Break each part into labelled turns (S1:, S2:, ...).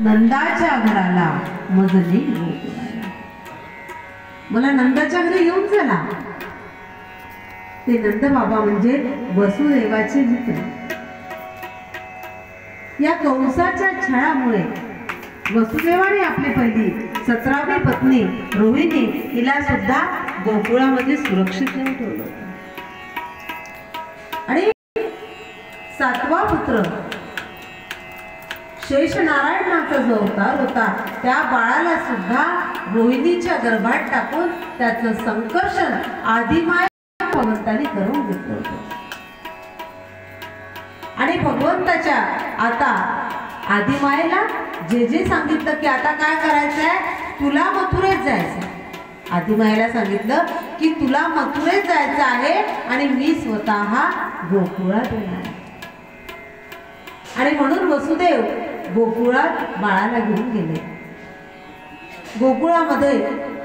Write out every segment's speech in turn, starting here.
S1: नंदाच्या घराला मजली गोकुळाला. मला नंदाच्या घरी येऊन चला. ते नंद बाबा म्हणजे वसुदेवाचे मित्र. या कंसाच्या छळामुळे वसुदेवाने आपली पहिली 17वी पत्नी रोहिणी हिला सुद्धा गोकुळामध्ये सुरक्षित ठेवून ठेवलं होतं. आणि 7वा पुत्र शेषनारायणाचा जो अवतार होता त्या बाळाला सुद्धा रोहिणीच्या गर्भात टाकून त्याचं संकर्षण आदिमाया भगवंतानी करून घेतलं होतं. आणि भगवंताच्या आता आदिमायेला जे सांगितलं की आता काय करायचंय, तुला मथुरेत जायचं. आदिमायेला सांगितलं की तुला मथुरेत जायचं आहे आणि मी स्वतः गोकुळात येणार. आणि म्हणून वसुदेव गोकुळात बाळाला घेऊन गेले. गोकुळामध्ये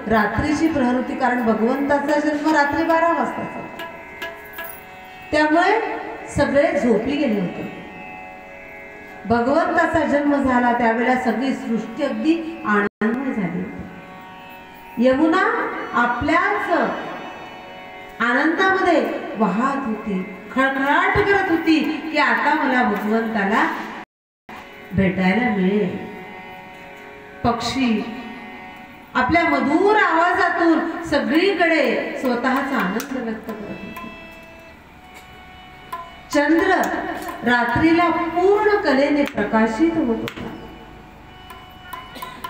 S1: रात्रीची प्रहर होती, कारण भगवंताचा जन्म रात्री 12 वाजताचा. त्यामुळे सगळे झोपी गेले होते. भगवंताचा जन्म झाला त्यावेळेला सगळी सृष्टी अगदी आनंदमय झाली होती. यमुना आपल्याच आनंदामध्ये वाहत होती, खळखळाट करत होती की आता मला भगवंताला भेटायला मिळेल. पक्षी आपल्या मधुर आवाजातून सगळीकडे स्वतःचा आनंद व्यक्त करत होते. चंद्र रात्रीला पूर्ण कलेने प्रकाशित होत होता.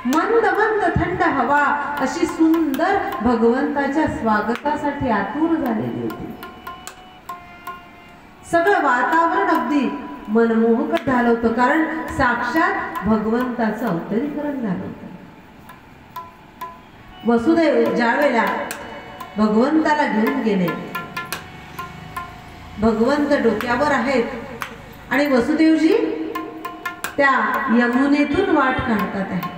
S1: मंद मंद थंड हवा अशी सुंदर भगवंताच्या स्वागतासाठी आतुर झालेली होती. सगळं वातावरण अगदी मनमोहक झालं होतं, कारण साक्षात भगवंताचं अवतरीकरण झालं होतं. वसुदेव ज्यावेळेला भगवंताला घेऊन गेले, भगवंत डोक्यावर आहेत आणि वसुदेवजी त्या यमुनेतून वाट काढतात आहे.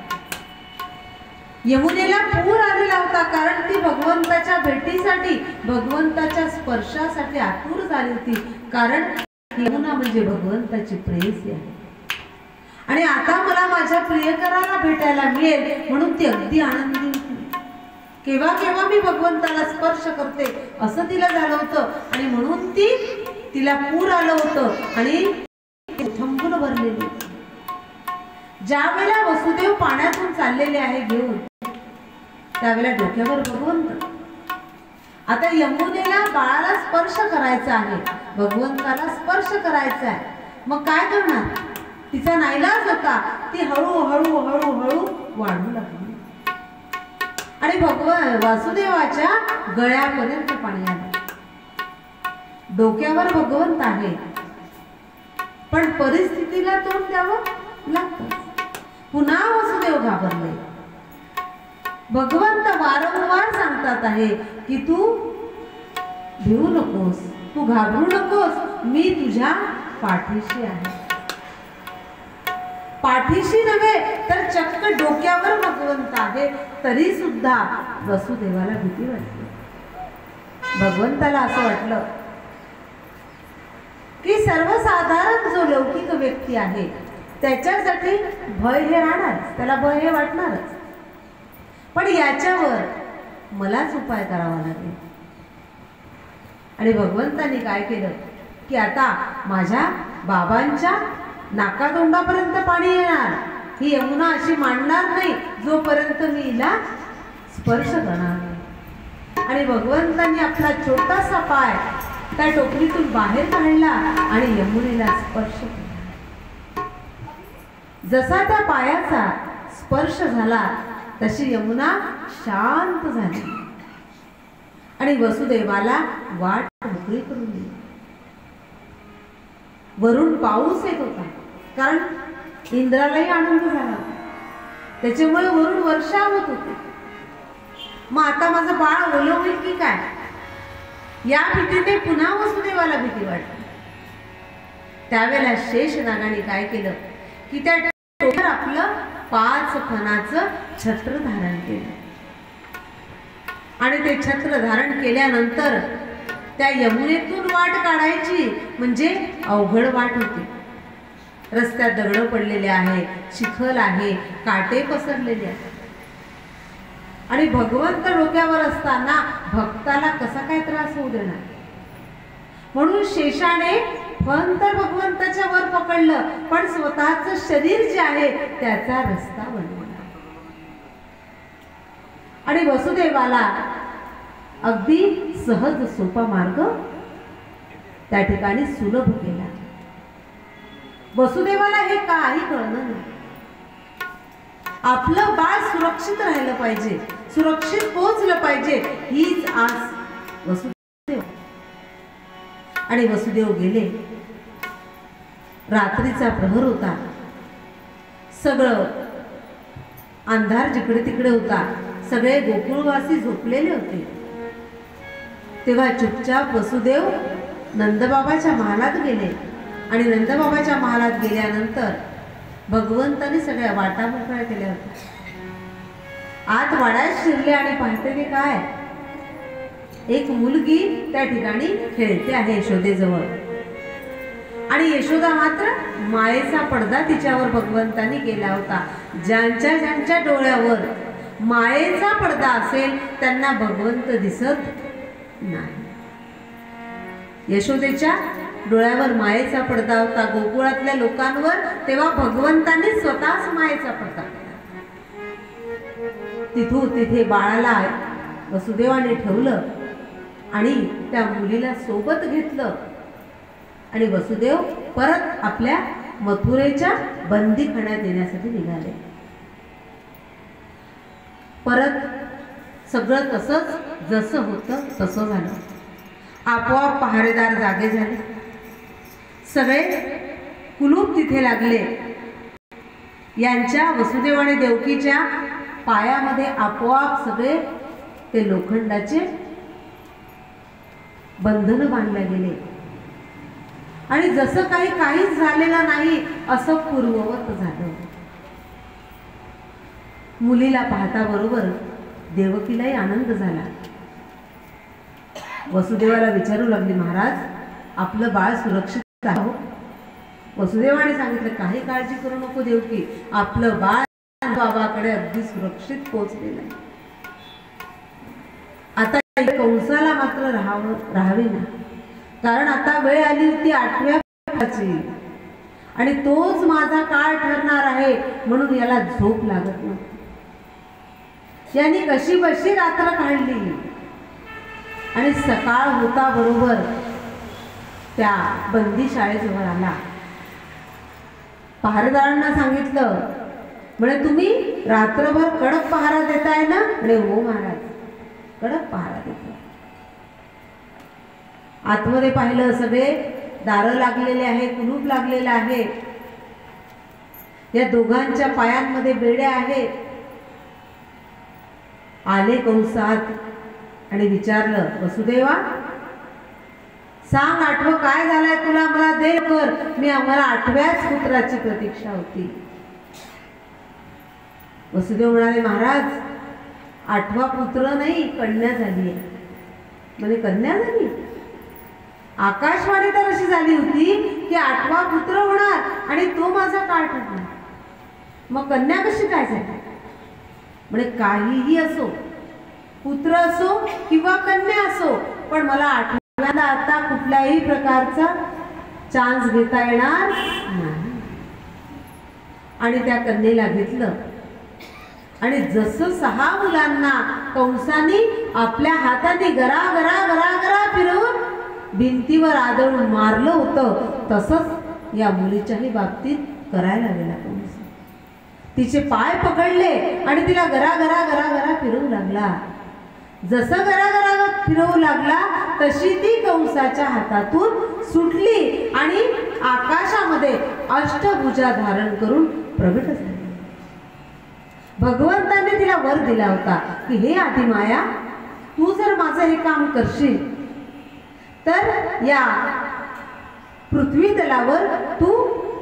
S1: यमुनेला पूर आलेला होता, कारण ती भगवंताच्या भेटीसाठी, भगवंताच्या स्पर्शासाठी आतुर झाली होती. कारण यमुना म्हणजे भगवंताची प्रेयसी आहे आणि आता मला माझ्या प्रियकराला भेटायला मिळेल म्हणून ती अगदी आनंदी होती. केव्हा केव्हा मी भगवंताला स्पर्श करते असं तिला झालं होतं आणि म्हणून तिला पूर आलं होतं आणि थंबून भरलेली होती. ज्या वेळेला वसुदेव पाण्यातून चाललेले आहे घेऊन, त्यावेळेला डोक्यावर भगवंत. आता यमुनेला बाळाला स्पर्श करायचा आहे, भगवंताला स्पर्श करायचा आहे. मग काय करणार, तिचा नाईलाज होता. ती हळूहळू हळूहळू वाढू लागली आणि वासुदेवाच्या गळ्यापर्यंत पाणी आलं. डोक्यावर भगवंत आहे पण परिस्थितीला तोंड द्यावं लागतं. पुन्हा वसुदेव घाबरले. भगवंत वारंवार सांगतात आहे की तू भिवू नकोस, तू घाबरू नकोस, मी तुझ्या पाठीशी आहे. पाठीशी नव्हे तर चक्क डोक्यावर भगवंत आहे. तरी सुद्धा वसुदेवाला भीती वाटली. भगवंताला असं वाटलं की सर्वसाधारण जो लौकिक व्यक्ती आहे त्याच्यासाठी भय हे राहणारच, त्याला भय हे वाटणारच. पण याच्यावर मलाच उपाय करावा लागेल. आणि भगवंतांनी काय केलं की आता माझ्या बाबांच्या नाकातोंडापर्यंत पाणी येणार. ही यमुना अशी मांडणार नाही जोपर्यंत मी हिला स्पर्श करणार नाही. आणि भगवंतांनी आपला छोटासा पाय त्या टोपलीतून बाहेर काढला आणि यमुनेला स्पर्श केला. जसा त्या पायाचा स्पर्श झाला तशी यमुना शांत झाली आणि वसुदेवाला वाट मोकळी करून दिली. वरून पाऊस येत होता, कारण इंद्रालाही आनंद झाला, त्याच्यामुळे वरून वर्षा होत होती. मग आता माझं बाळ ओलं होईल की काय, या भीतीने पुन्हा वसुदेवाला भीती वाटली. त्यावेळेला शेषनागाने काय केलं की त्या टोकर आपलं 5 फणाचं छत्र धारण केलं आणि ते छत्र धारण केल्यानंतर त्या यमुनेतून वाट काढायची म्हणजे अवघड वाट होती. रस्त्यात दगड पडलेले आहे, चिखल आहे, काटे पसरलेले आहे. आणि भगवंत डोक्यावर असताना भक्ताला कसा काय त्रास होऊ देणार. म्हणून शेषाने फन तर भगवंताच्या वर पकडलं, पण स्वतःच शरीर जे आहे त्याचा रस्ता बनवला. आणि वसुदेवाला अगदी सहज सोपा मार्ग त्या ठिकाणी सुलभ केला. वसुदेवाला हे काही कळलं नाही. आपलं बाळ सुरक्षित राहिलं पाहिजे, सुरक्षित पोहोचलं पाहिजे, हीच आस वसुदेव. आणि वसुदेव गेले. रात्रीचा प्रहर होता, सगळं अंधार जिकडे तिकडे होता, सगळे गोकुळवासी झोपलेले होते. तेव्हा चुपचाप वसुदेव नंदबाबाच्या महालात गेले. आणि नंदबाबाच्या महालात गेल्यानंतर भगवंतांनी सगळ्या वाटा मोकळ्या केल्या होत्या. आत वाड्यात शिरले आणि पाहते ते काय, एक मुलगी त्या ठिकाणी खेळते आहे यशोदेजवळ. आणि यशोदा मात्र मायेचा पडदा तिच्यावर भगवंतांनी केला होता. ज्यांच्या ज्यांच्या डोळ्यावर मायेचा पडदा असेल त्यांना भगवंत दिसत नाही. यशोदेच्या डोळ्यावर मायेचा पडदा होता गोकुळातल्या लोकांवर, तेव्हा भगवंतांनी स्वतःच मायेचा पडदा केला. तिथून तिथे बाळाला वसुदेवाने ठेवलं आणि त्या मुलीला सोबत घेतलं. आणि वसुदेव परत आपल्या मथुरेच्या बंदीखान्यात येण्यासाठी निघाले. परत सगळं तसंच जसं होतं तसं झालं. आपोआप पहारेदार जागे झाले, सगळे कुलूप तिथे लागले. यांच्या वसुदेव आणि देवकीच्या पायामध्ये आपोआप सगळे ते लोखंडाचे बंधन बांधले गेले. आणि जसं काहीच झालेलं नाही असं पूर्ववत झालं. मुलीला पाहता बरोबर देवकीलाही आनंद झाला. वसुदेवाला विचारू लागली, महाराज आपलं बाळ सुरक्षित आहे? वसुदेवाने सांगितलं, काही काळजी करू नको देवकी, आपलं बाळ बाबाकडे अगदी सुरक्षित पोहोचलेलं आहे. आता कंसाला मात्र राहावे ना, कारण आता वेळ आली होती 8व्या वर्षाची आणि तोच माझा काळ ठरणार आहे. म्हणून याला झोप लागत नव्हती. यांनी कशी बशी रात्र काढली आणि सकाळ होता बरोबर त्या बंदी शाळेजवळ आला. पहारेदारांना सांगितलं, म्हणजे तुम्ही रात्रभर कडक पहारा देताय ना? आणि हो महाराज, कडक पहारा देतो. आतमध्ये पाहिलं, सगळे दारं लागलेले आहे, कुलूप लागलेलं आहे. या दोघांच्या पायांमध्ये बेड्या आहेत. आले कंसात आणि विचारलं, वसुदेवा सांग, 8वं काय झालंय तुला, मला दे कर, मी आम्हाला 8व्याच पुत्राची प्रतीक्षा होती. वसुदेव म्हणाले, महाराज 8वा पुत्र नाही, कन्या झाली आहे. म्हणजे कन्या झाली? आकाशवाणी तर अशी झाली होती की 8वा पुत्र होणार आणि तो माझा काळ ठरणार. मग कन्या कशी काय झाली? म्हणजे काहीही असो, पुत्र असो किंवा कन्या असो, पण मला 8व्याला आता कुठल्याही प्रकारचा चान्स घेता येणार नाही. आणि त्या कन्येला घेतलं आणि जसं 6 मुलांना कंसाने आपल्या हाताने गरा गरा गरा गरा फिरवून भिंतीवर आदळून मारलं होतं, तसंच या मुलीच्याही बाबतीत करायला गेला कंस. तिचे पाय पकडले आणि तिला गरा गरा गरा गरा फिरवू लागला. जसं गरा गरा फिरवू लागला तशी ती कंसाच्या हातातून सुटली आणि आकाशामध्ये अष्टभुजा धारण करून प्रगट झाली. भगवंताने तिला वर दिला होता की हे आदिमाया, तू जर माझं हे काम करशील तर या पृथ्वी तलावर तू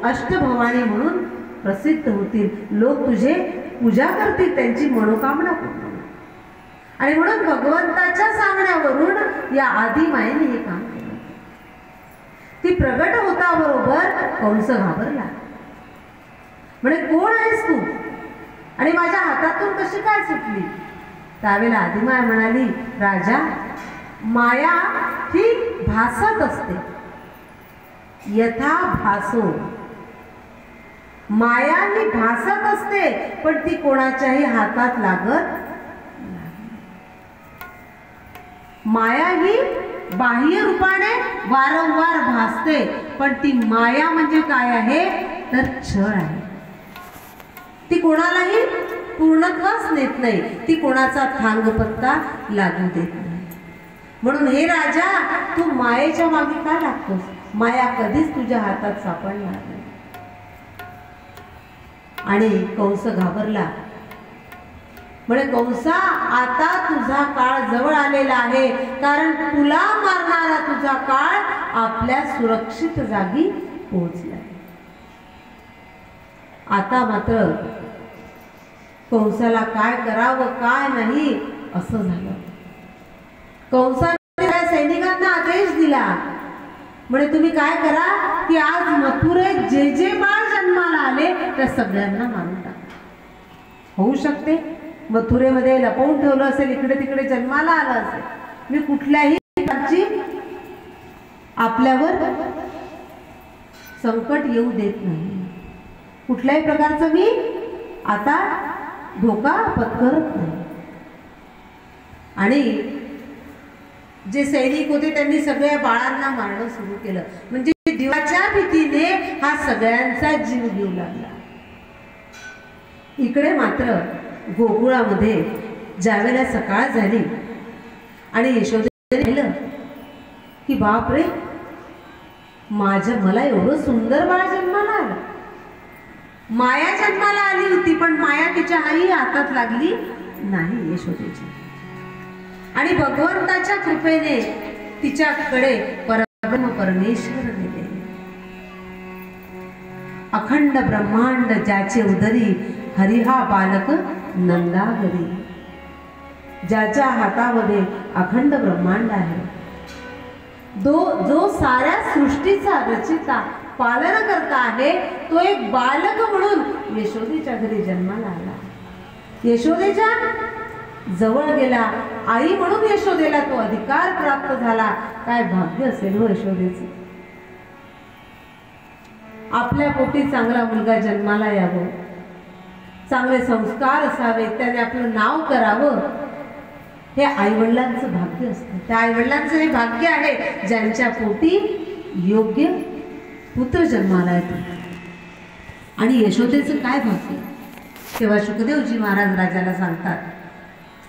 S1: अष्टभवानी म्हणून प्रसिद्ध होतील. लोक तुझे पूजा करतील, त्यांची मनोकामना पूर्ण. आणि म्हणून भगवंताच्या सांगण्यावरून या आदिमायेने हे काम केलं. ती प्रगट होता बरोबर कंस घाबरला. म्हणे कोण आहेस तू आणि माझ्या हातातून कशी काय सुटली? त्यावेळेला आदिमाया म्हणाली, राजा, माया ही भासत असते, यथा भासो. माया ही भासत असते, पण ती कोणाच्याही हातात लागत नाही. माया ही बाह्य रूपाने वारंवार भासते, पण ती माया म्हणजे काय आहे तर छळ आहे. ती कोणालाही पूर्णत्वास नेत नाही, ती कोणाचा थांगपत्ता लागू देत नाही. म्हणून हे राजा, तू मायेच्या मागे का लागतोस? माया कधीच तुझ्या हातात सापडणार नाही. आणि कंस घाबरला. म्हणे, कंसा, आता तुझा काळ जवळ आलेला आहे, कारण तुला मारणारा तुझा काळ आपल्या सुरक्षित जागी पोहोचला. आता मात्र कंसाला काय करावं काय नाही असं झालं. कंसाने सैनिकांना आदेश दिला, म्हणे तुम्ही काय करा की आज मथुरेत जे जे बाळ जन्माला आले त्या सगळ्यांना मारून टाका. होऊ शकते मथुरेमध्ये लपवून ठेवलं असेल, इकडे तिकडे जन्माला आलं असेल. मी कुठल्याही प्रकारची आपल्यावर संकट येऊ देत नाही. कुठल्याही प्रकारचं मी आता धोका पत्करत नाही. आणि जे सैनिक होते त्यांनी सगळ्या बाळांना मारणं सुरू केलं. म्हणजे जीवाच्या भीतीने हा सगळ्यांचा जीव घेऊ लागला. इकडे मात्र गोकुळामध्ये ज्यावेळेला सकाळ झाली आणि यशोदेने पाहिलं की बापरे, मला एवढं सुंदर बाळ जन्माला आलं. माया जन्माला आली होती, पण माया तिच्या आई हातात लागली नाही यशोदेची. आणि भगवंताच्या कृपेने तिच्याकडे परब्रह्म परमेश्वर गेले. अखंड ब्रह्मांड ज्याचे उदरी, हरिहा बालक नंदागरी. ज्याच्या हातामध्ये अखंड ब्रह्मांड आहे, जो साऱ्या सृष्टीचा रचिता पालन करता आहे, तो एक बालक म्हणून यशोदेच्या घरी जन्माला आला. यशोदेच्या जवळ गेला. आई म्हणून यशोदेला तो अधिकार प्राप्त झाला. काय भाग्य असेल हो यशोदेचे. आपल्या पोटी चांगला मुलगा जन्माला यावं, चांगले संस्कार असावे, त्याने आपलं नाव करावं, हे आईवडिलांचं भाग्य असतं. त्या आईवडिलांचं हे भाग्य आहे ज्यांच्या पोटी योग्य पुत्र जन्माला येतो. आणि यशोदेचं काय भाग्य. तेव्हा शुकदेवजी महाराज राजाला सांगतात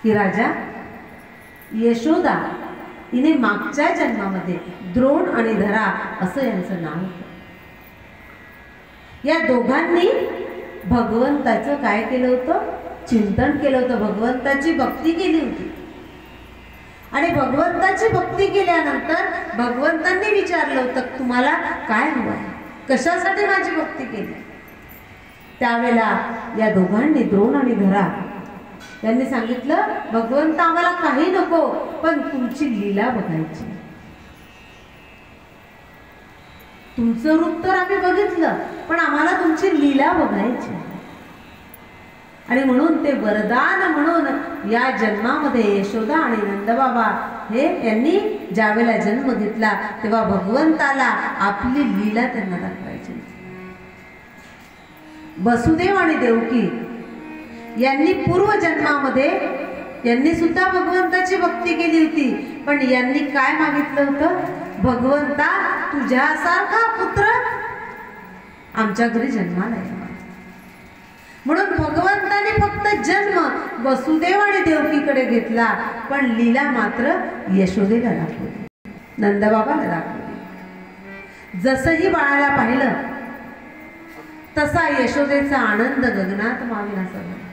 S1: की राजा, यशोदा हिने मागच्या जन्मामध्ये द्रोण आणि धरा असं यांचं नाव होतं. या दोघांनी भगवंताचं काय केलं होतं, चिंतन केलं होतं, भगवंताची भक्ती केली होती. आणि भगवंताची भक्ती केल्यानंतर भगवंतांनी विचारलं होतं तुम्हाला काय हवं आहे, कशासाठी माझी भक्ती केली. त्यावेळेला या दोघांनी द्रोण आणि धरा त्यांनी सांगितलं, भगवंत आम्हाला काही नको, पण तुमची लीला बघायची. तुमचं रूप तर आम्ही बघितलं, पण आम्हाला तुमची लीला बघायची. आणि म्हणून ते वरदान म्हणून या जन्मामध्ये यशोदा आणि नंदबाबा हे यांनी ज्यावेळेला जन्म घेतला तेव्हा भगवंताला आपली लीला त्यांना दाखवायची. वसुदेव आणि देवकी यांनी पूर्वजन्मामध्ये यांनी सुद्धा भगवंताची भक्ती केली होती, पण यांनी काय मागितलं होतं, भगवंता तुझ्यासारखा पुत्र आमच्या घरी जन्माला यावा. म्हणून भगवंताने फक्त जन्म वसुदेव आणि देवकीकडे घेतला, पण लीला मात्र यशोदेला दाखवली, नंदबाबाला दाखवली. जसंही बाळाला पाहिलं तसा यशोदेचा आनंद गगनात मावेनासा झाला.